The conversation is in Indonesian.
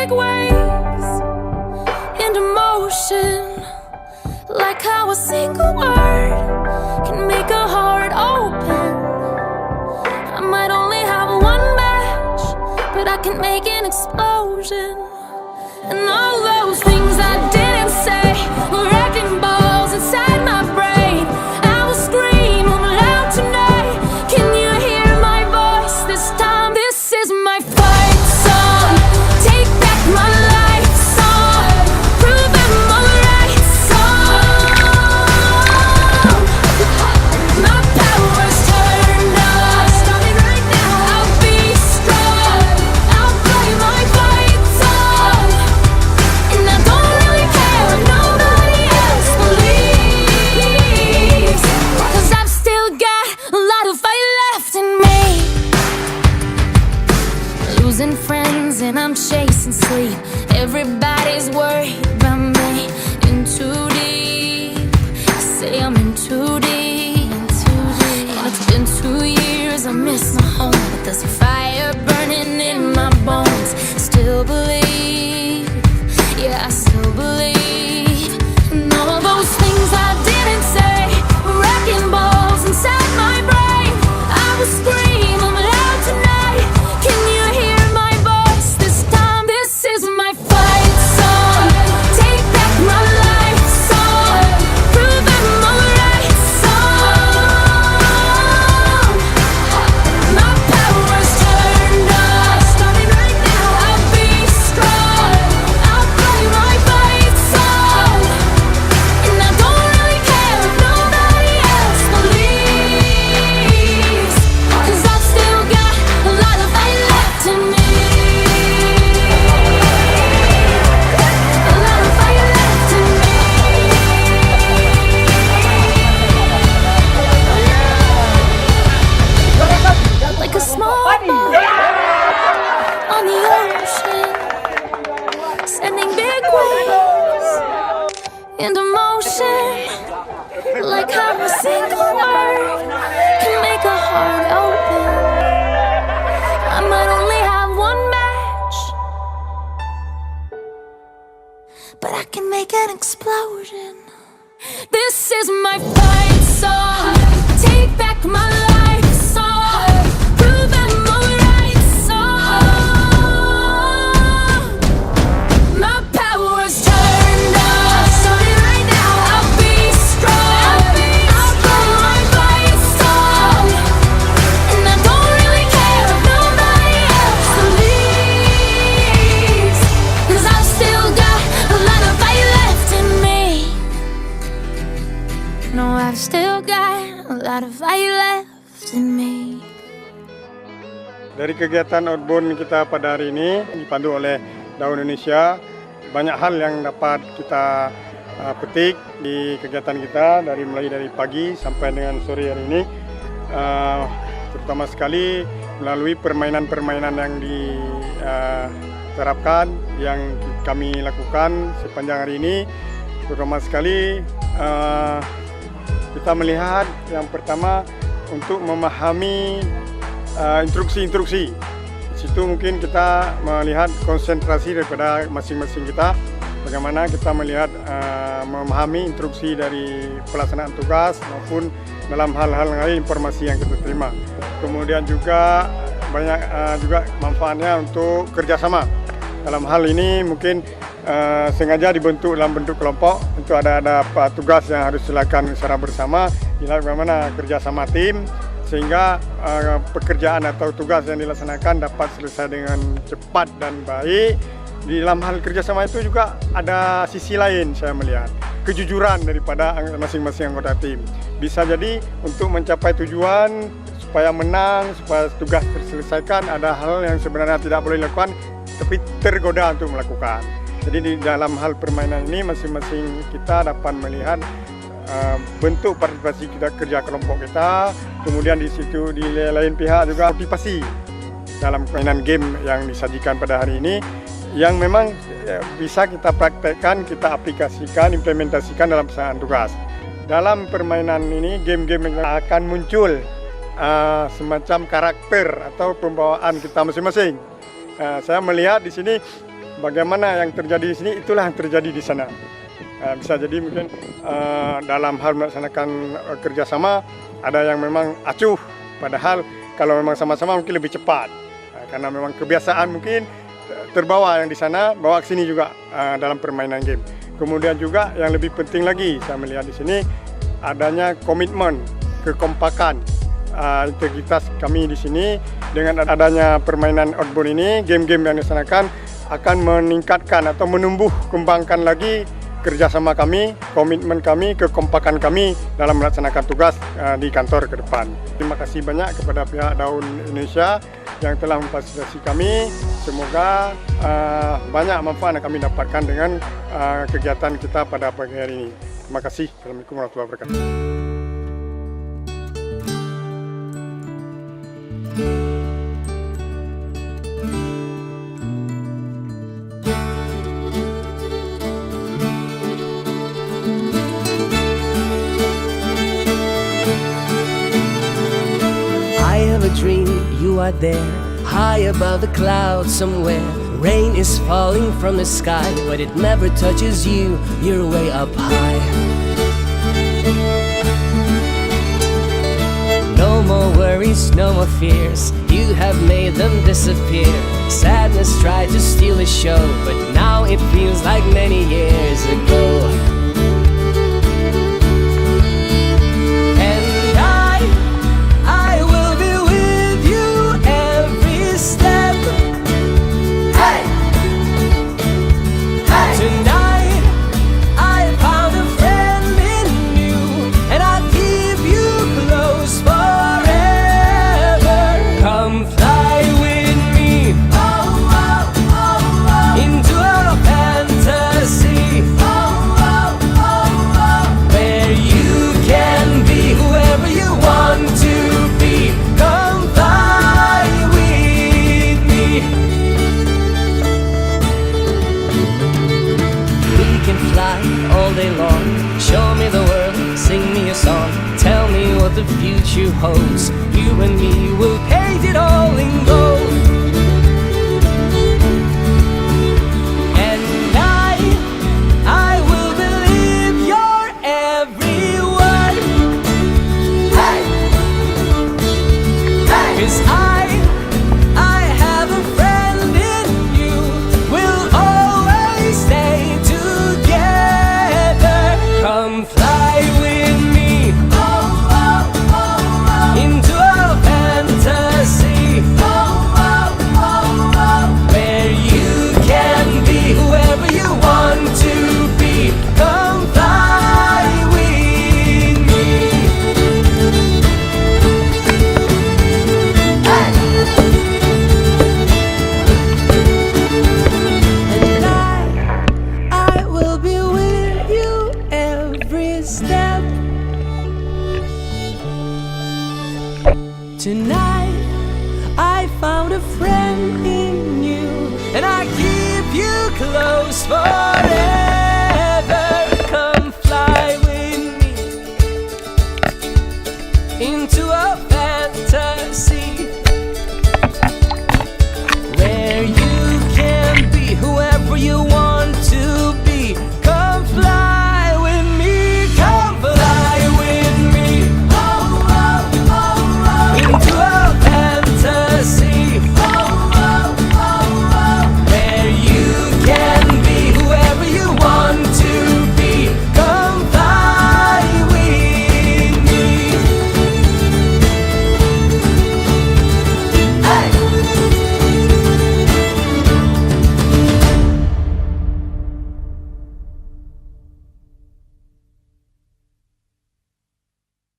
big waves into motion, like how a single word can make a heart open. I might only have one match, but I can make an explosion. And all those things I didn't say were wrecking balls inside my brain. I will scream loud tonight. Can you hear my voice this time? This is my fight song. Take back my life song. Prove I'm alright song. My power's turned on. Starting right now. I'll be strong. I'll play my fight song. And I don't really care if nobody else believes, 'cause I've still got a lot of fight left in me. Losing friends and I'm chasing sleep. Everybody's worried about me. In too deep. Say I'm in too deep. And it's been 2 years, I miss my home, but there's a fire burning in my bones. Still believe, yeah, I still believe. And all those things I didn't say were wrecking balls inside my brain. I will scream loud tonight. Can you hear my voice this time? This is my fight song. Take back my life song. Prove I'm alright song. My power's turned on. Starting right now. I'll be strong. I'll play my fight song. And I don't really care if nobody else believes, 'cause I've still got a lot of fight left in me. A lot of fight left in me. Like a small boat on the ocean, sending big waves into motion, like how a single word can make a heart open. I might only have one match, but I can make an explosion. This is my fight song. Take back my life song. Prove I'm alright song. My power's turned on. Starting right now. I'll be strong. I'll play my fight song. And I don't really care if nobody else believes, 'cause I've still got a lot of fight left in me. No, I've still got a lot of fight left in me. Dari kegiatan outbound kita pada hari ini dipandu oleh Daun Indonesia, banyak hal yang dapat kita petik di kegiatan kita mulai dari pagi sampai dengan sore hari ini. Terutama sekali melalui permainan-permainan yang diterapkan, yang kami lakukan sepanjang hari ini. Terutama sekali kita melihat yang pertama untuk memahami instruksi-instruksi. Di situ mungkin kita melihat konsentrasi daripada masing-masing kita, bagaimana kita melihat memahami instruksi dari pelaksanaan tugas maupun dalam hal-hal lain informasi yang kita terima. Kemudian juga banyak juga manfaatnya untuk kerjasama. Dalam hal ini mungkin sengaja dibentuk dalam bentuk kelompok untuk ada tugas yang harus dilakukan secara bersama, bagaimana kerjasama tim, sehingga pekerjaan atau tugas yang dilaksanakan dapat selesai dengan cepat dan baik. Di dalam hal kerjasama itu juga ada sisi lain, saya melihat kejujuran daripada masing-masing anggota tim. Bisa jadi untuk mencapai tujuan, supaya menang, supaya tugas terselesaikan, ada hal yang sebenarnya tidak boleh dilakukan tapi tergoda untuk melakukan. Jadi di dalam hal permainan ini masing-masing kita dapat melihat bentuk partisipasi kita, kerja kelompok kita, kemudian di situ di lain pihak juga motivasi dalam permainan game yang disajikan pada hari ini, yang memang bisa kita praktekkan, kita aplikasikan, implementasikan dalam pelaksanaan tugas. Dalam permainan ini, game-game yang akan muncul semacam karakter atau pembawaan kita masing-masing. Saya melihat di sini bagaimana yang terjadi di sini itulah yang terjadi di sana. Bisa jadi mungkin dalam hal melaksanakan kerjasama ada yang memang acuh, padahal kalau memang sama-sama mungkin lebih cepat. Karena memang kebiasaan mungkin terbawa yang di sana, bawa ke sini juga dalam permainan game. Kemudian juga yang lebih penting lagi saya melihat di sini adanya komitmen, kekompakan, integritas kami di sini. Dengan adanya permainan outbound ini, game-game yang dilaksanakan akan meningkatkan atau menumbuh kembangkan lagi kerjasama kami, komitmen kami, kekompakan kami dalam melaksanakan tugas di kantor ke depan. Terima kasih banyak kepada pihak Daun Indonesia yang telah memfasilitasi kami. Semoga banyak manfaat yang kami dapatkan dengan kegiatan kita pada pagi hari ini. Terima kasih. Assalamualaikum warahmatullahi wabarakatuh. Dream you are there, high above the clouds somewhere. Rain is falling from the sky, but it never touches you. You're way up high. No more worries, no more fears. You have made them disappear. Sadness tried to steal the show, but now it feels like many years ago. Show me the world, sing me a song. Tell me what the future holds. You and me will paint it all in gold. And I will believe your every word. Hey, hey. 'Cause I have a friend in you. We'll always stay together. Come fly with me into a fantasy where you can be whoever you want to be. Come fly with me. And I will be with you every step. Tonight I found a friend in you, and I keep you close forever.